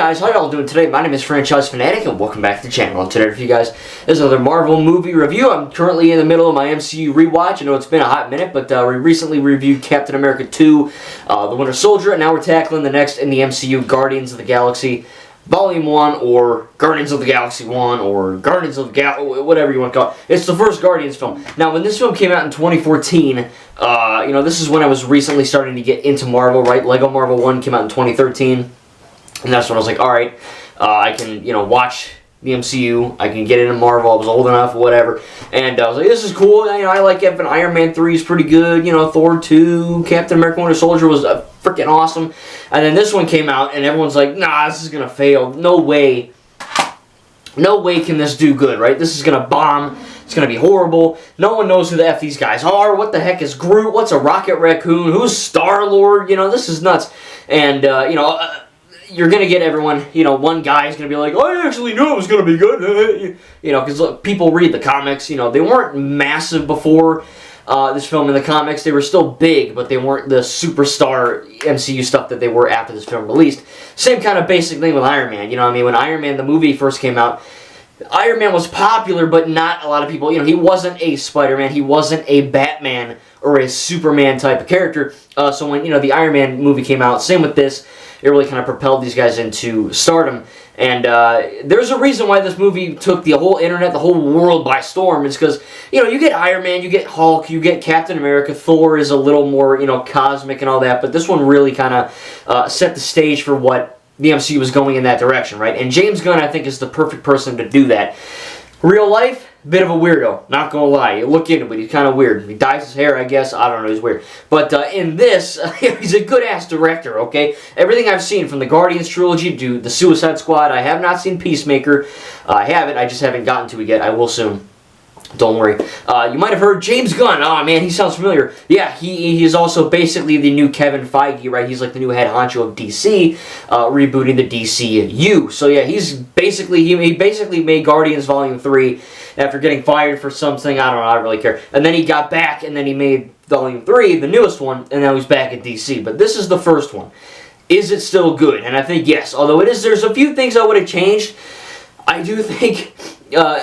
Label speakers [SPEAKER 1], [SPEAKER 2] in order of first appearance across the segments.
[SPEAKER 1] guys, how y'all doing today? My name is Franchise Fanatic and welcome back to the channel. And today for you guys is another Marvel movie review. I'm currently in the middle of my MCU rewatch. I know it's been a hot minute, but we recently reviewed Captain America 2, The Winter Soldier, and now we're tackling the next in the MCU, Guardians of the Galaxy Volume 1, or Guardians of the Galaxy 1, or Guardians of the Galaxy, whatever you want to call it. It's the first Guardians film. Now, when this film came out in 2014, this is when I was recently starting to get into Marvel, right? Lego Marvel 1 came out in 2013. And that's when I was like, alright, I can, watch the MCU, I can get into Marvel, I was old enough, whatever. And I was like, this is cool, I like it, Iron Man 3 is pretty good, Thor 2, Captain America Winter Soldier was freaking awesome. And then this one came out, and everyone's like, nah, this is gonna fail, no way can this do good, right? This is gonna bomb, it's gonna be horrible, no one knows who the F these guys are, what the heck is Groot, what's a Rocket Raccoon, who's Star-Lord, this is nuts. And, you're going to get everyone, one guy is going to be like, I actually knew it was going to be good, because look, people read the comics, they weren't massive before this film in the comics, they were still big, but they weren't the superstar MCU stuff that they were after this film released. Same kind of basic thing with Iron Man, when Iron Man, the movie first came out, Iron Man was popular, but not a lot of people, he wasn't a Spider-Man, he wasn't a Batman or a Superman type of character, so when, the Iron Man movie came out, same with this, it really kind of propelled these guys into stardom. And there's a reason why this movie took the whole internet, the whole world by storm. It's because, you get Iron Man, you get Hulk, you get Captain America, Thor is a little more, cosmic and all that. But this one really kind of set the stage for what the MCU was going in that direction, right? And James Gunn, I think, is the perfect person to do that. Real life, bit of a weirdo, not gonna lie. You look into it, he's kind of weird. He dyes his hair, I guess. I don't know, he's weird. But in this, he's a good-ass director, okay? Everything I've seen from the Guardians trilogy to the Suicide Squad, I have not seen Peacemaker. I haven't, I just haven't gotten to it yet. I will soon. Don't worry. You might have heard James Gunn. Oh, man, he sounds familiar. Yeah, he is also basically the new Kevin Feige, right? He's like the new head honcho of DC, rebooting the DCU. So, yeah, he basically made Guardians Volume 3 after getting fired for something. I don't know, I don't really care. And then he got back, and then he made Volume 3, the newest one, and now he's back at DC. But this is the first one. Is it still good? And I think yes. Although there's a few things I would have changed. I do think...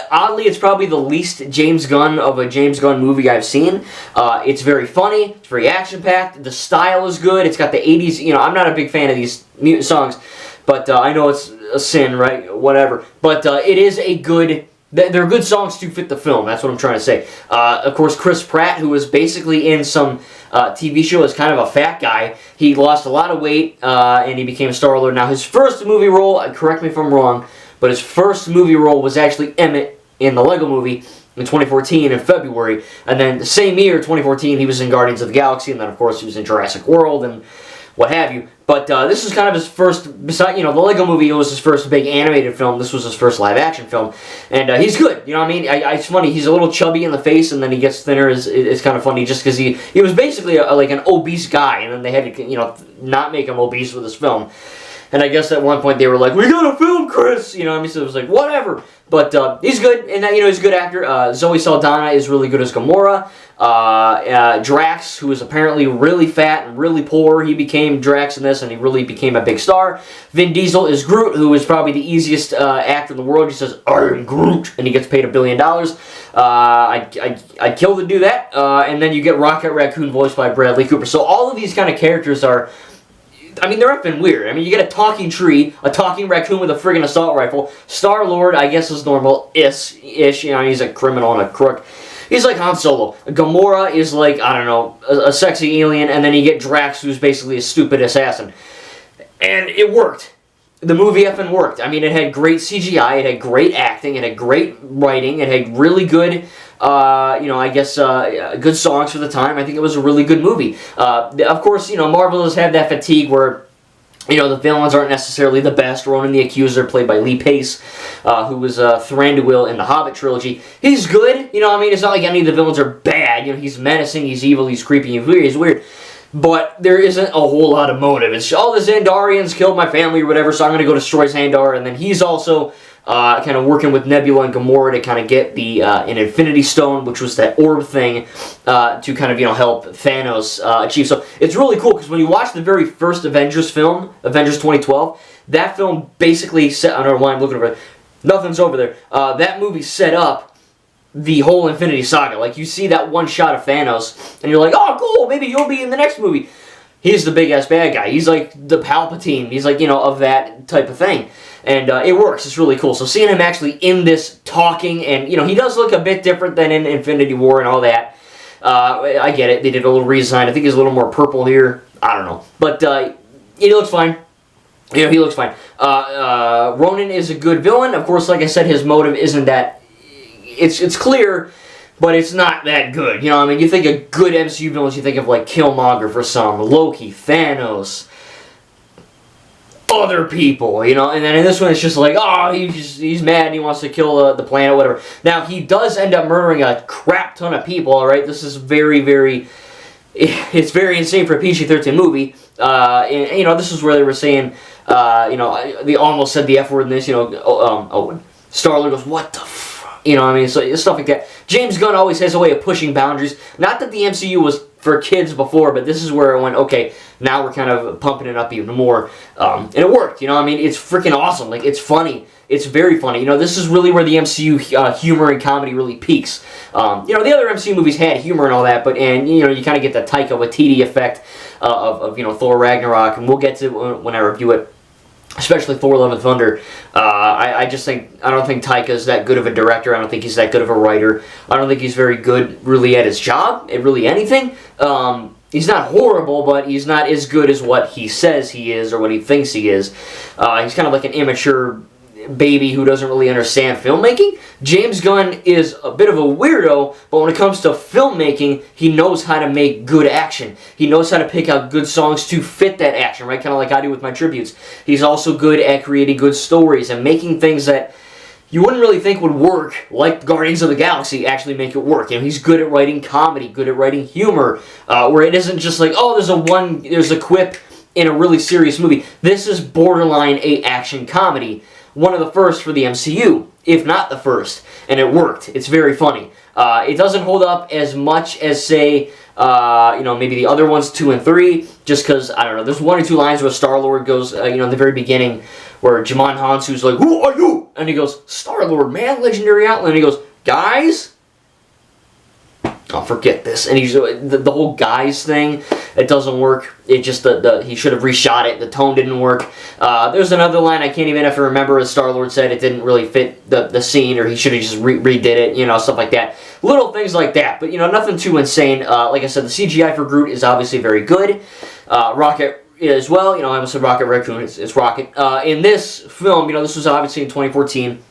[SPEAKER 1] oddly, it's probably the least James Gunn of a James Gunn movie I've seen. It's very funny, it's very action-packed, the style is good, it's got the 80s, I'm not a big fan of these songs, but I know it's a sin, right, whatever, but it is a good, they're good songs to fit the film, that's what I'm trying to say. Of course, Chris Pratt, who was basically in some TV show as kind of a fat guy, he lost a lot of weight, and he became Star-Lord. Now, his first movie role, correct me if I'm wrong, but his first movie role was actually Emmett in the Lego Movie in 2014 in February. And then the same year, 2014, he was in Guardians of the Galaxy. And then, of course, he was in Jurassic World and what have you. But this is kind of his first, besides, the Lego Movie was his first big animated film. This was his first live-action film. And he's good, what I mean? It's funny, he's a little chubby in the face, and then he gets thinner. It's kind of funny just because he was basically like an obese guy. And then they had to, not make him obese with this film. And I guess at one point they were like, we gotta film Chris! So it was like, whatever. But he's good, and he's a good actor. Zoe Saldana is really good as Gamora. Drax, who is apparently really fat and really poor, he became Drax in this, and he really became a big star. Vin Diesel is Groot, who is probably the easiest actor in the world. He says, I am Groot, and he gets paid $1 billion. I'd kill to do that. And then you get Rocket Raccoon, voiced by Bradley Cooper. So all of these kind of characters are... they're effing weird. You get a talking tree, a talking raccoon with a friggin' assault rifle. Star-Lord, I guess, is normal-ish. He's a criminal and a crook. He's like Han Solo. Gamora is like, I don't know, a sexy alien. And then you get Drax, who's basically a stupid assassin. And it worked. The movie effing worked. It had great CGI, it had great acting, it had great writing, it had really good... good songs for the time. I think it was a really good movie. Of course, Marvel has had that fatigue where, the villains aren't necessarily the best. Ronan the Accuser, played by Lee Pace, who was Thranduil in the Hobbit trilogy. He's good, it's not like any of the villains are bad. He's menacing, he's evil, he's creepy, he's weird. But there isn't a whole lot of motive. It's, the Xandarians killed my family or whatever, so I'm going to go destroy Xandar. And then he's also kind of working with Nebula and Gamora to kind of get the an Infinity Stone, which was that orb thing, to kind of, help Thanos achieve. So it's really cool, because when you watch the very first Avengers film, Avengers 2012, That film basically set, I don't know why I'm looking over it. Nothing's over there. That movie set up the whole Infinity Saga. Like, you see that one shot of Thanos, and you're like, oh, cool, maybe you'll be in the next movie. He's the big-ass bad guy. He's like the Palpatine. He's like, of that type of thing. And it works. It's really cool. So seeing him actually in this talking, and, he does look a bit different than in Infinity War and all that. I get it. They did a little redesign. I think he's a little more purple here. I don't know. But he looks fine. He looks fine. Ronan is a good villain. Of course, like I said, his motive isn't that... It's clear, but it's not that good. You think of good MCU villains, you think of, like, Killmonger for some, Loki, Thanos, other people, and then in this one it's just like, oh, he's mad and he wants to kill the planet, whatever. Now, he does end up murdering a crap ton of people, alright? This is very, very... It's very insane for a PG-13 movie. And, this is where they were saying, they almost said the F word in this, Owen. Star-Lord goes, what the f... So stuff like that. James Gunn always has a way of pushing boundaries. Not that the MCU was for kids before, but this is where it went, okay, now we're kind of pumping it up even more. And it worked, It's freaking awesome. Like, it's funny. It's very funny. This is really where the MCU humor and comedy really peaks. The other MCU movies had humor and all that, but, you kind of get the Taika Waititi effect of Thor Ragnarok, and we'll get to it when I review it. Especially Thor: Love and Thunder. I don't think Taika's that good of a director. I don't think he's that good of a writer. I don't think he's very good, really, at his job, at really anything. He's not horrible, but he's not as good as what he says he is or what he thinks he is. He's kind of like an immature baby who doesn't really understand filmmaking. James Gunn is a bit of a weirdo, but when it comes to filmmaking, he knows how to make good action. He knows how to pick out good songs to fit that action, right? Kind of like I do with my tributes. He's also good at creating good stories and making things that you wouldn't really think would work, like Guardians of the Galaxy, actually make it work. He's good at writing comedy, good at writing humor, where it isn't just like, oh, there's a quip in a really serious movie. This is borderline a action comedy. One of the first for the MCU, if not the first, and it worked. It's very funny. It doesn't hold up as much as, say, maybe the other ones, 2 and 3, just because, I don't know, there's 1 or 2 lines where Star-Lord goes, in the very beginning, where Jamon Hansu's like, who are you? And he goes, Star-Lord, man, legendary outland. And he goes, guys? Oh, forget this. And he's the whole guys thing, it doesn't work. It just, he should have reshot it. The tone didn't work. There's another line I can't even have to remember, as Star-Lord said it didn't really fit the scene, or he should have just redid it, stuff like that. Little things like that, but, nothing too insane. Like I said, the CGI for Groot is obviously very good. Rocket as well, I almost said Rocket Raccoon, it's Rocket. In this film, this was obviously in 2014.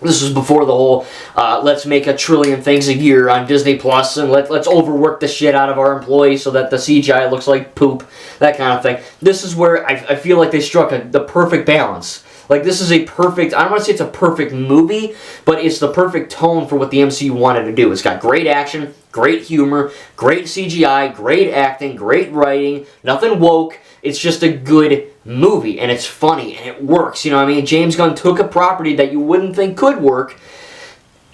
[SPEAKER 1] This was before the whole, let's make 1 trillion things a year on Disney Plus, and let's overwork the shit out of our employees so that the CGI looks like poop, that kind of thing. This is where I feel like they struck the perfect balance. Like, this is a perfect, I don't want to say it's a perfect movie, but it's the perfect tone for what the MCU wanted to do. It's got great action, great humor, great CGI, great acting, great writing, nothing woke. It's just a good movie, and it's funny, and it works, James Gunn took a property that you wouldn't think could work,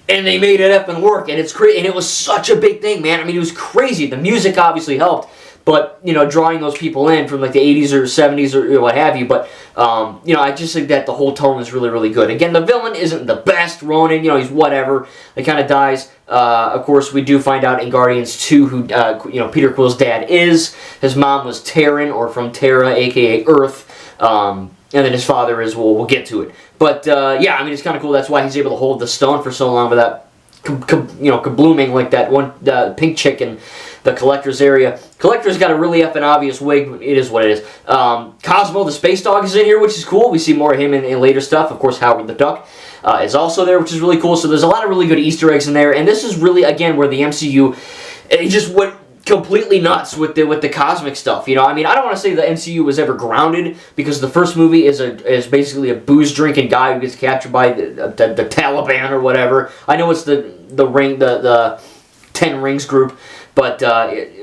[SPEAKER 1] and they made it up and work, and it's crazy, and it was such a big thing, man. It was crazy. The music obviously helped, but, drawing those people in from, like, the 80s or 70s or what have you, but, I just think that the whole tone is really, really good. Again, the villain isn't the best, Ronan, he's whatever. He kind of dies. Of course, we do find out in Guardians 2 who, Peter Quill's dad is. His mom was Terran, or from Terra, a.k.a. Earth. And then his father is, well, we'll get to it. But, yeah, it's kind of cool. That's why he's able to hold the stone for so long without, kablooming like that one pink chick in the Collector's area. Collector's got a really effing obvious wig. It is what it is. Cosmo, the space dog, is in here, which is cool. We see more of him in later stuff. Of course, Howard the Duck is also there, which is really cool. So there's a lot of really good Easter eggs in there. And this is really, again, where the MCU just went completely nuts with the cosmic stuff. I don't want to say the MCU was ever grounded, because the first movie is basically a booze drinking guy who gets captured by the Taliban or whatever. I know it's the 10 Rings group, but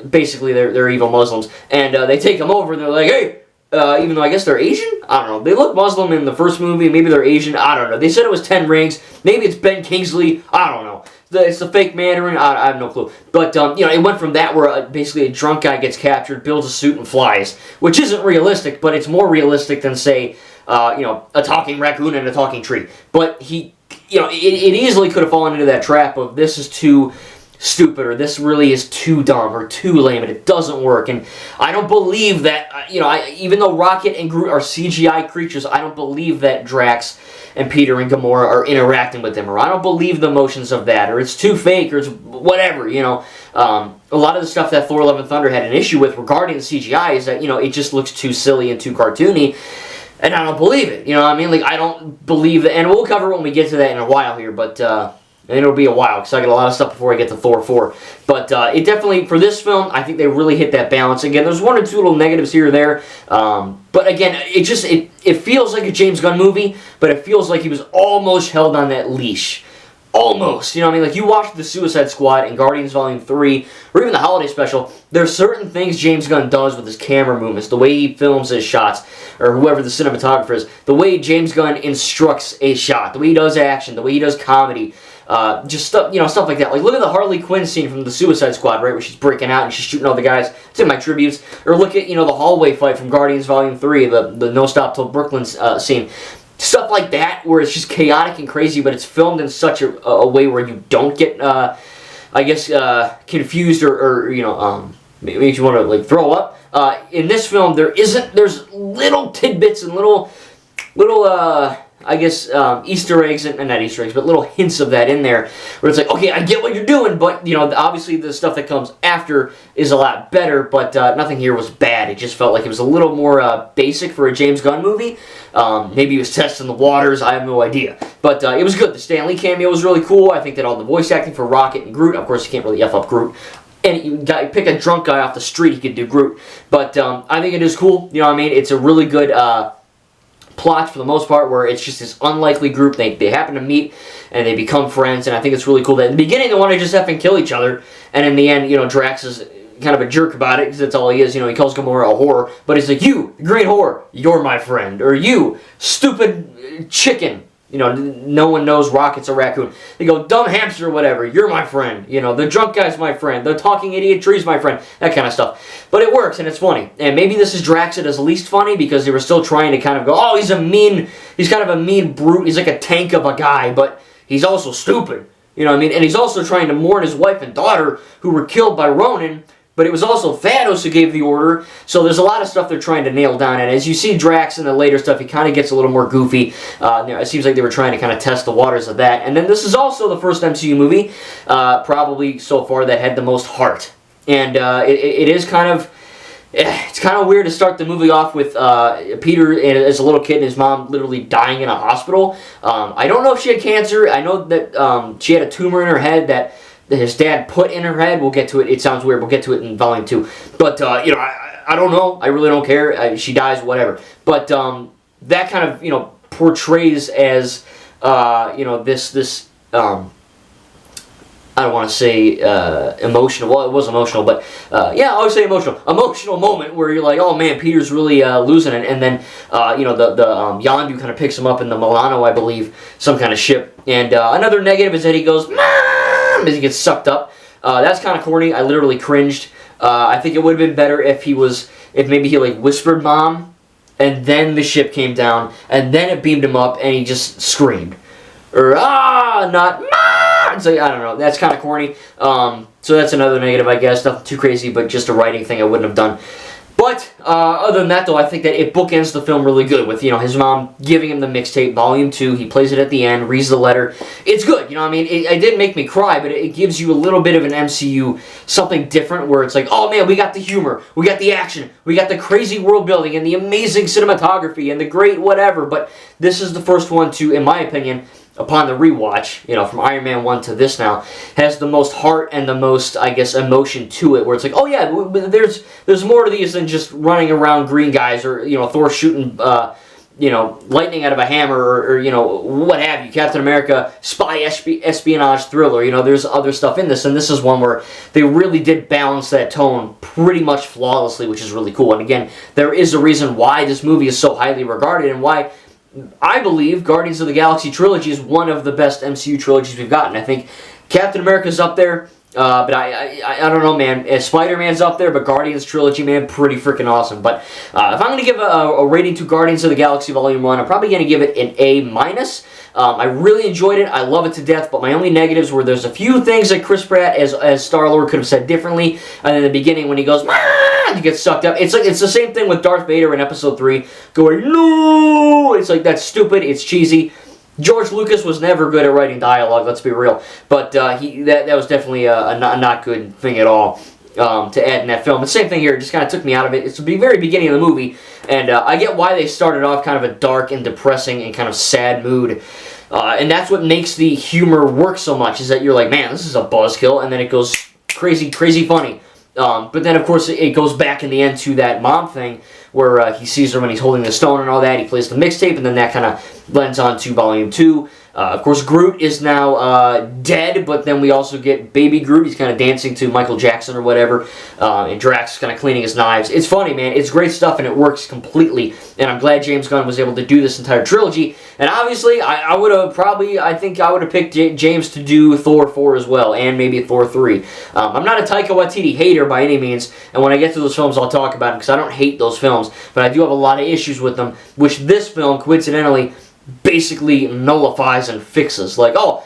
[SPEAKER 1] basically they're evil Muslims, and they take him over and they're like, hey, even though I guess they're Asian? I don't know. They look Muslim in the first movie. Maybe they're Asian. I don't know. They said it was 10 Rings. Maybe it's Ben Kingsley. I don't know. It's the fake Mandarin. I have no clue. But, it went from that where basically a drunk guy gets captured, builds a suit, and flies, which isn't realistic, but it's more realistic than, say, a talking raccoon and a talking tree. But he, it easily could have fallen into that trap of this is too stupid, or this really is too dumb or too lame, and it doesn't work. And I don't believe that, even though Rocket and Groot are CGI creatures, I don't believe that Drax and Peter and Gamora are interacting with them, or I don't believe the motions of that, or it's too fake, or it's whatever, A lot of the stuff that Thor: Love and Thunder had an issue with regarding the CGI is that, it just looks too silly and too cartoony, and I don't believe it, I don't believe that, and we'll cover it when we get to that in a while here, but, and it'll be a while, because I got a lot of stuff before I get to Thor 4. But it definitely, for this film, I think they really hit that balance. Again, there's one or two little negatives here or there. But again, it feels like a James Gunn movie, but it feels like he was almost held on that leash. Almost. Like you watch The Suicide Squad and Guardians Volume 3, or even the holiday special, there's certain things James Gunn does with his camera movements, the way he films his shots, or whoever the cinematographer is, the way James Gunn instructs a shot, the way he does action, the way he does comedy, just stuff, stuff like that. Like, look at the Harley Quinn scene from the Suicide Squad, right, where she's breaking out and she's shooting all the guys. It's in my tributes. Or look at, the hallway fight from Guardians Volume 3, the No Stop Till Brooklyn scene. Stuff like that, where it's just chaotic and crazy, but it's filmed in such a way where you don't get, confused or makes you want to, like, throw up. In this film, there's little tidbits and little Easter eggs, and not Easter eggs, but little hints of that in there, where it's like, okay, I get what you're doing, but, obviously the stuff that comes after is a lot better, but nothing here was bad. It just felt like it was a little more basic for a James Gunn movie. Maybe he was testing the waters, I have no idea. But it was good. The Stan Lee cameo was really cool. I think that all the voice acting for Rocket and Groot, of course you can't really F up Groot, and you pick a drunk guy off the street, he could do Groot. But I think it is cool, It's a really good plot for the most part, where it's just this unlikely group. They happen to meet and they become friends, and I think it's really cool that in the beginning they want to just effing kill each other, and in the end, Drax is kind of a jerk about it, because that's all he is. He calls Gamora a whore, but he's like, you, green whore, you're my friend, or you, stupid chicken. No one knows Rocket's a raccoon. They go, dumb hamster or whatever, you're my friend. The drunk guy's my friend. The talking idiot tree's my friend. That kind of stuff. But it works, and it's funny. And maybe this is Drax at his least funny, because they were still trying to kind of go, oh, he's kind of a mean brute. He's like a tank of a guy, but he's also stupid. And he's also trying to mourn his wife and daughter, who were killed by Ronan, but it was also Thanos who gave the order, so there's a lot of stuff they're trying to nail down, and as you see Drax in the later stuff, he kind of gets a little more goofy. It seems like they were trying to kind of test the waters of that, and then this is also the first MCU movie, probably so far, that had the most heart, and it is kind of, it's kind of weird to start the movie off with Peter as a little kid and his mom literally dying in a hospital. I don't know if she had cancer. I know that she had a tumor in her head that his dad put in her head. We'll get to it. It sounds weird. We'll get to it in Volume 2. But, I don't know. I really don't care. She dies, whatever. But that kind of, portrays as, this I don't want to say emotional. Well, it was emotional, but yeah, I would say emotional. Emotional moment where you're like, oh man, Peter's really losing it, and then the Yondu kind of picks him up in the Milano, I believe, some kind of ship. And another negative is that he goes, Mom, as he gets sucked up. That's kind of corny. I literally cringed. I think it would have been better if maybe he like whispered Mom, and then the ship came down, and then it beamed him up, and he just screamed. Or, not Mom! So, I don't know, that's kind of corny. So that's another negative, I guess. Nothing too crazy, but just a writing thing I wouldn't have done. But, other than that, though, I think that it bookends the film really good with, his mom giving him the mixtape, Volume 2. He plays it at the end, reads the letter. It's good, it didn't make me cry, but it gives you a little bit of an MCU, something different, where it's like, oh man, we got the humor, we got the action, we got the crazy world building, and the amazing cinematography, and the great whatever, but this is the first one to, in my opinion, upon the rewatch, from Iron Man 1 to this now, has the most heart and the most, I guess, emotion to it, where it's like, oh yeah, there's more to these than just running around green guys, or, Thor shooting, lightning out of a hammer, or what have you, Captain America, spy espionage thriller, there's other stuff in this, and this is one where they really did balance that tone pretty much flawlessly, which is really cool. And again, there is a reason why this movie is so highly regarded, and why I believe Guardians of the Galaxy trilogy is one of the best MCU trilogies we've gotten. I think Captain America's up there, But I don't know, man. Spider-Man's up there, but Guardians trilogy, man, pretty freaking awesome. But if I'm going to give a rating to Guardians of the Galaxy Volume 1, I'm probably going to give it an A-. I really enjoyed it. I love it to death, but my only negatives were there's a few things that Chris Pratt as Star-Lord could have said differently. And in the beginning when he goes, "Ah!" he gets sucked up. It's the same thing with Darth Vader in Episode 3, going, "No!" It's like, that's stupid. It's cheesy. George Lucas was never good at writing dialogue, let's be real. But that was definitely a not good thing at all to add in that film. The same thing here, it just kind of took me out of it. It's the very beginning of the movie, and I get why they started off kind of a dark and depressing and kind of sad mood. And that's what makes the humor work so much, is that you're like, man, this is a buzzkill, and then it goes crazy, crazy funny. But then, of course, it goes back in the end to that mom thing, where he sees her when he's holding the stone and all that. He plays the mixtape, and then that kind of lends on to Volume 2. Of course, Groot is now dead, but then we also get Baby Groot. He's kind of dancing to Michael Jackson or whatever, and Drax is kind of cleaning his knives. It's funny, man. It's great stuff, and it works completely, and I'm glad James Gunn was able to do this entire trilogy. And obviously, I would have probably, I think I would have picked James to do Thor 4 as well, and maybe Thor 3. I'm not a Taika Waititi hater by any means, and when I get to those films, I'll talk about them, because I don't hate those films, but I do have a lot of issues with them, which this film, coincidentally, basically nullifies and fixes. Like, oh,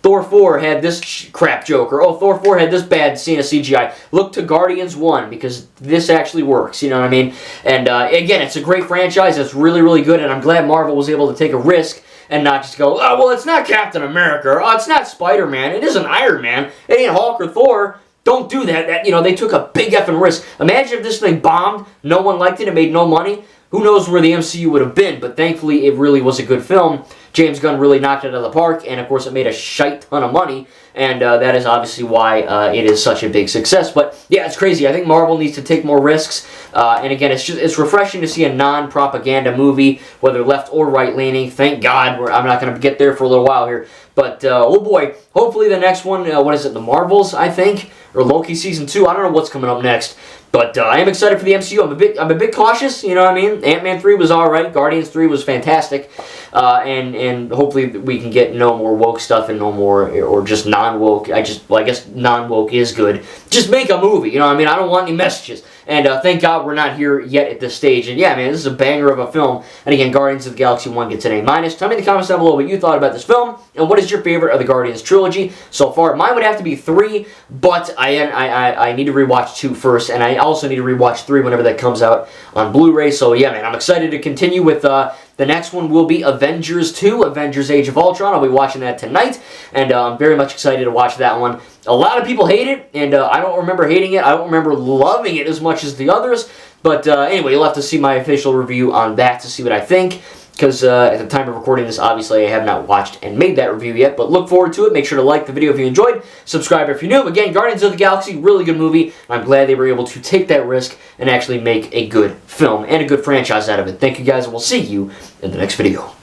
[SPEAKER 1] Thor 4 had this crap joke, or oh, Thor 4 had this bad scene of CGI. Look to Guardians 1, because this actually works, you know what I mean? And again, it's a great franchise, it's really, really good, and I'm glad Marvel was able to take a risk and not just go, oh, well, it's not Captain America, or oh, it's not Spider-Man, it isn't Iron Man, it ain't Hulk or Thor. Don't do that. You know, they took a big effing risk. Imagine if this thing bombed, no one liked it, it made no money. Who knows where the MCU would have been, but thankfully it really was a good film. James Gunn really knocked it out of the park, and of course it made a shite ton of money, and that is obviously why it is such a big success. But yeah, it's crazy. I think Marvel needs to take more risks, and again, it's refreshing to see a non-propaganda movie, whether left or right-leaning. Thank God. I'm not going to get there for a little while here, but oh boy, hopefully the next one, what is it, The Marvels, I think, or Loki Season 2, I don't know what's coming up next. But I am excited for the MCU. I'm a bit cautious, you know what I mean? Ant-Man 3 was alright, Guardians 3 was fantastic, and hopefully we can get no more woke stuff and no more, or just non-woke. I guess non-woke is good. Just make a movie, you know what I mean? I don't want any messages. And thank God we're not here yet at this stage. And yeah, man, this is a banger of a film. And again, Guardians of the Galaxy 1 gets an A-. Tell me in the comments down below what you thought about this film, and what is your favorite of the Guardians trilogy so far. Mine would have to be 3, but I need to rewatch 2 first, and I also need to rewatch 3 whenever that comes out on Blu-ray. So yeah, man, I'm excited to continue with the next one will be Avengers 2, Avengers Age of Ultron. I'll be watching that tonight, and I'm very much excited to watch that one. A lot of people hate it, and I don't remember hating it. I don't remember loving it as much as the others. But anyway, you'll have to see my official review on that to see what I think. Because at the time of recording this, obviously, I have not watched and made that review yet. But look forward to it. Make sure to like the video if you enjoyed. Subscribe if you're new. Again, Guardians of the Galaxy, really good movie. I'm glad they were able to take that risk and actually make a good film and a good franchise out of it. Thank you guys, and we'll see you in the next video.